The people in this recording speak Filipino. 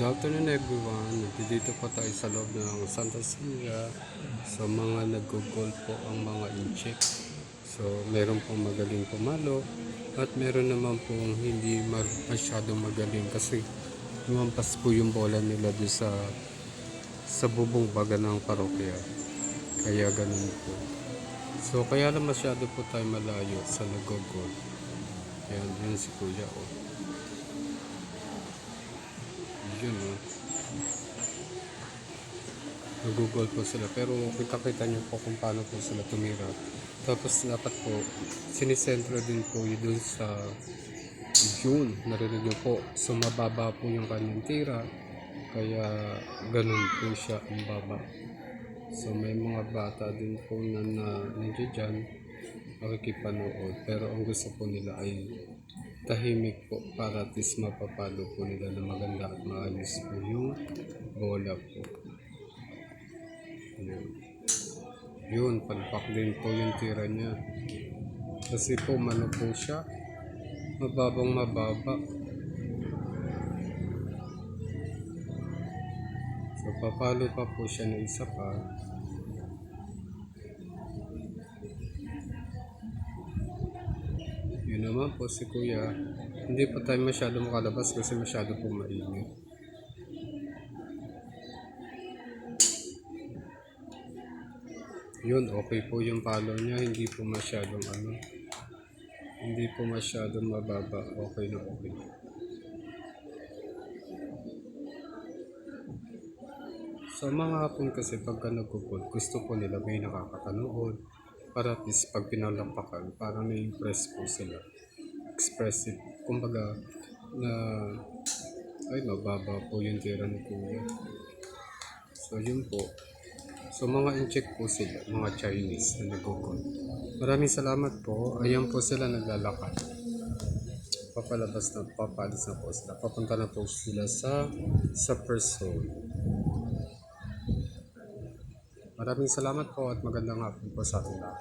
Good afternoon everyone. Dito po tayo sa loob ng Santa Lucia. So mga nag-golf po ang mga incheck. So meron pong magaling pumalo at meron naman pong hindi masyadong magaling kasi lumampas po yung bola nila doon sa bubong baga ng parokya. Kaya ganun po. So kaya lang masyado po tayo malayo sa nag-golf. Yan si Kuya Yun nagugol po sila pero kita nyo po kung paano po sila tumira. Tapos dapat po sinisentro din po yun dun sa yun, narinig nyo po, so mababa po yung kanyang tira kaya ganun po siya ang baba. So may mga bata din po na nandiyan dyan makikipanood pero ang gusto po nila ay tahimik po para at least mapapalo po nila na maganda at maayos po yung bola po. Yun, palpak din po yung tira niya. Kasi po mano po siya, mababang mababa. So papalo pa po siya na isa pa. Yun naman po si Kuya. Hindi pa tayo masyado makalabas kasi masyado po mainit. Yun, okay po yung palo niya. Hindi po masyadong hindi po masyadong mababa. Okay na okay. So mga hapon kasi pagka nagkukul, gusto po nila may nakakapanood para at least pag pinalampakan, para may impress po sila. Expressive. Kumbaga na ay mababa po yung tira ni Kuya. So yun po. So mga in-check po sila, mga Chinese na nagkukul. Maraming salamat po. Ayan po sila naglalakad. Papalis na po sila. Papunta na po sila sa first hole. Maraming salamat po at magandang hapon po sa ating lahat.